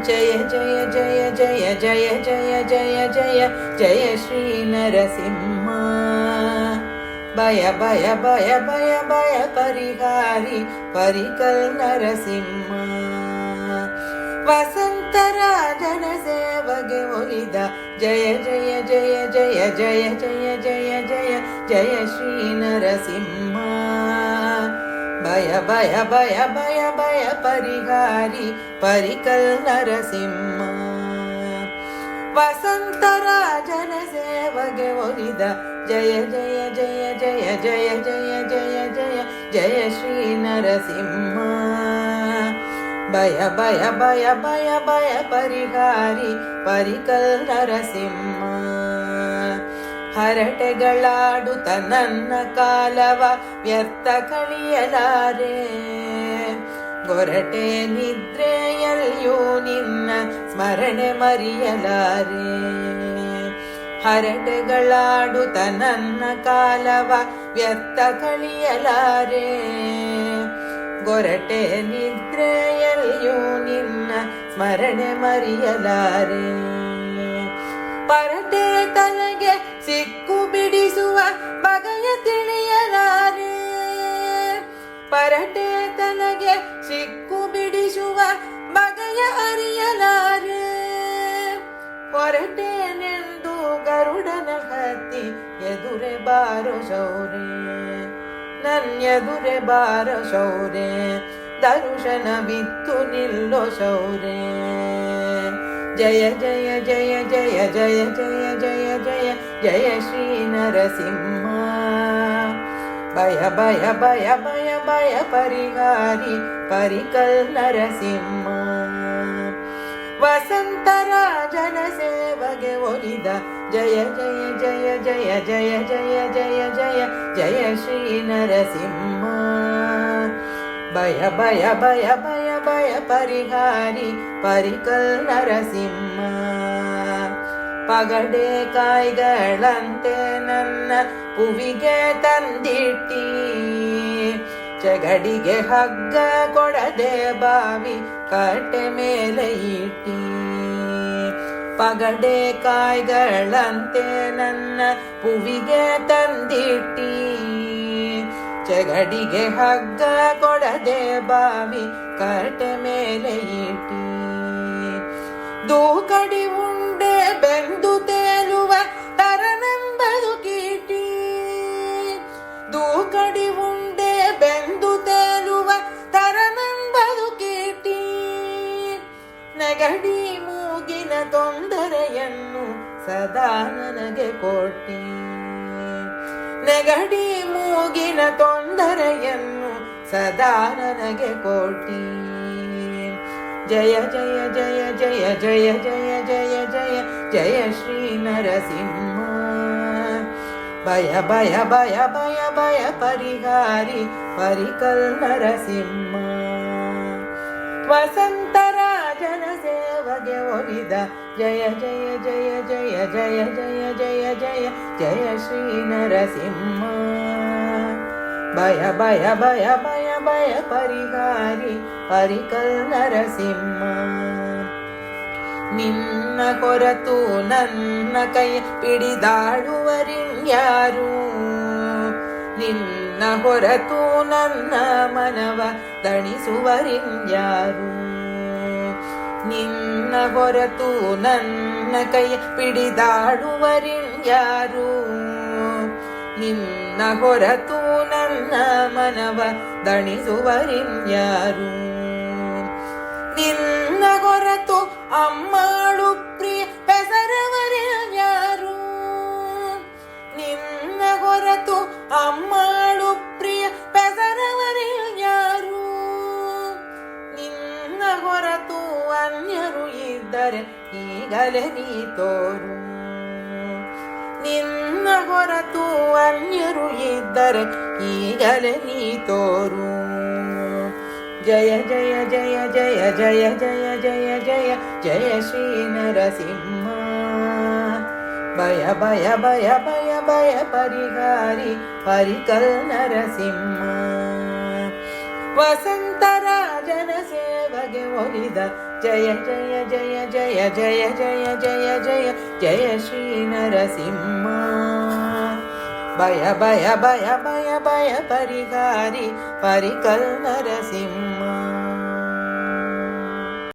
ಜಯ ಜಯ ಜಯ ಜಯ ಜಯ ಜಯ ಜಯ ಜಯ ಜಯ ಶ್ರೀ ನರಸಿಂಹ. ಭಯ ಭಯ ಭಯ ಭಯ ಭಯ ಪರಿಹಾರಿ ಪರಿಕಲ್ ನರಸಿಂಹ. ವಸಂತರಾಜನ ಸೇವಗೆ ಒಲಿದ ಜಯ ಜಯ ಜಯ ಜಯ ಜಯ ಜಯ ಜಯ ಜಯ ಜಯ ಶ್ರೀ ನರಸಿಂಹ. ಭಯ ಭಯ ಭಯ ಭಯ ಭಯ ಪರಿಹಾರಿ ಪರಿಕಲ್ ನರಸಿಂಹ. ವಸಂತರಾಜನ ಸೇವಗೆ ಒಲಿದ ಜಯ ಜಯ ಜಯ ಜಯ ಜಯ ಜಯ ಜಯ ಜಯ ಜಯ ಶ್ರೀ ನರಸಿಂಹ. ಭಯ ಭಯ ಭಯ ಭಯ ಭಯ ಪರಿಹಾರಿ ಪರಿಕಲ್ ನರಸಿಂಹ. ಹರಟೆಗಳಾಡುತ್ತ ನನ್ನ ಕಾಲವ ವ್ಯರ್ಥ ಕಳಿಯಲಾರೆ. ಗೊರಟೆ ನಿದ್ರೆಯಲ್ಲಿಯೂ ನಿನ್ನ ಸ್ಮರಣೆ ಮರೆಯಲಾರೆ. ಹರಟೆಗಳಾಡುತ್ತ ನನ್ನ ಕಾಲವ ವ್ಯರ್ಥ ಕಳಿಯಲಾರೆ. ಗೊರಟೆ ನಿದ್ರೆಯಲ್ಲಿಯೂ ನಿನ್ನ ಸ್ಮರಣೆ ಮರೆಯಲಾರೆ. ಪರಟೆ ತಲೆಗೆ ಸಿಕ್ಕು ಬಿಡಿಸುವ ಬಗೆಯ ತಿಳಿಯಲಾರೆ. ಪರಟೆ ತಲೆಗೆ ಸಿಕ್ಕು ಬಿಡಿಸುವ ಬಗೆಯ ಅರಿಯಲಾರೆ. ಹೊರಟೇನೆಂದು ಗರುಡನ ಹತ್ತಿ ಎದುರೆ ಬಾರೋ ಶೌರ್ಯ. ನನ್ನೆದುರೆ ಬಾರೋ ಶೌರ್ಯ. ದರುಶನ ಬಿತ್ತು ನಿಲ್ಲೋ ಶೌರ್ಯ. ಜಯ ಜಯ ಜಯ ಜಯ ಜಯ ಜಯ ಜಯ ಜಯ ಜಯ ಶ್ರೀ ನರಸಿಂಹ. ಭಯ ಭಯ ಭಯ ಭಯ ಭಯ ಪರಿಹಾರಿ ಪರಿಕಲ್ ನರಸಿಂಹ. ವಸಂತರಾಜನ ಸೇವಗೆ ಒಲಿದ ಜಯ ಜಯ ಜಯ ಜಯ ಜಯ ಜಯ ಜಯ ಜಯ ಜಯ ಶ್ರೀ ನರಸಿಂಹ. ಭಯ ಭಯ ಭಯ ಭಯ ಭಯ ಪರಿಹಾರಿ ಪರಿಕಲ್ ನರಸಿಂಹ. ಪಗಡೆ ಕಾಯಿಗಳಂತೆ ನನ್ನ ಪುವಿಗೆ ತಂದಿಟ್ಟಿ. ಜಗಡಿಗೆ ಹಗ್ಗ ಕೊಡದೆ ಬಾವಿ ಕಟ್ಟೆ ಮೇಲೆ ಇಟ್ಟಿ. ಪಗಡೆ ಕಾಯಿಗಳಂತೆ ನನ್ನ ಪುವಿಗೆ ತಂದಿಟ್ಟಿ. ಜಗಡಿಗೆ ಹಗ್ಗ ಕೊಡದೆ ಬಾವಿ ಕಟ್ಟೆ ಮೇಲೆ ಇಟ್ಟಿ. ದೂಕಡಿ ಉಂಡೆ ಬೆಂದು ತೇಲುವ ತರನೆಂಬದು ಕೀಟಿ. ದೂಕಡಿ ಉಂಡೆ ಬೆಂದು ತೇಲುವ ತರನೆಂಬದು ಕೀಟಿ. ನೆಗಡಿ ಮೂಗಿನ ತೊಂದರೆಯನ್ನು ಸದಾ ನನಗೆ ಕೊಟ್ಟಿ. ನೆಗಡಿ ಮೂಗಿನ ತೊಂದರೆಯನ್ನು ಸದಾ ನನಗೆ ಕೊಟ್ಟಿ. ಜಯ ಜಯ ಜಯ ಜಯ ಜಯ ಜಯ ಜಯ ಜಯ ಜಯ ಶ್ರೀ ನರಸಿಂಹ. ಭಯ ಭಯ ಭಯ ಭಯ ಭಯ ಪರಿಹಾರಿ ಪರಿಕಲ್ ನರಸಿಂಹ. ವಸಂತರಾಜನ ಸೇವಗೆ ಒಲಿದ ಜಯ ಜಯ ಜಯ ಜಯ ಜಯ ಜಯ ಜಯ ಜಯ ಜಯ ಶ್ರೀ ನರಸಿಂಹ. ಭಯ ಭಯ ಭಯ ಭಯ ಭಯ ಪರಿಹಾರಿ ಪರಿಕಲ್ ನರಸಿಂಹ. ನಿನ್ನ ಹೊರತು ನನ್ನ ಕೈ ಪಿಡಿದಾಡುವರಿನ್ಯಾರು. ನಿನ್ನ ಹೊರತು ನನ್ನ ಮನವ ದಣಿಸುವರಿನ್ಯಾರು. ನಿನ್ನ ಹೊರತು ನನ್ನ ಕೈ ಪಿಡಿದಾಡುವರಿನ್ಯಾರು. ನಿನ್ನ ಹೊರತು ನನ್ನ ಮನವ ದಣಿಸುವರಿನ್ಯಾರು. ನಿನ್ನ ಹೊರತು ಅಮ್ಮಾಳು ಪ್ರಿಯ ಹೆಸರವರಿನ್ಯಾರು. ನಿನ್ನ ಹೊರತು ಅಮ್ಮಾಳು ಪ್ರಿಯ ಹೆಸರವರಿನ್ಯಾರು. ನಿನ್ನ ಹೊರತು ಅನ್ಯರು ಇದ್ದರೆ ಈಗಲೇ ನೀ ತೋರು. ನಿನ್ನ ಹೊರತು ಅನ್ಯರು ಇದ್ದರೆ ಈಗಲೇ ನೀ ತೋರು. ಜಯ ಜಯ ಜಯ ಜಯ ಜಯ ಜಯ ಜಯ ಜಯ ಜಯ ಶ್ರೀ ನರಸಿಂಹ. ಭಯ ಭಯ ಭಯ ಭಯ ಭಯ ಪರಿಹಾರಿ ಪರಿಕಲ್ ನರಸಿಂಹ. ವಸಂತರಾಜನ ಸೇವಗೆ ಒಲಿದ ಜಯ ಜಯ ಜಯ ಜಯ ಜಯ ಜಯ ಜಯ ಜಯ ಜಯ ಶ್ರೀ ನರಸಿಂಹ ಭಯ ಭಯ ಭಯ ಭಯ ಭಯ ಪರಿಹಾರಿ ಪರಿಕಲ್ ನರಸಿಂಹ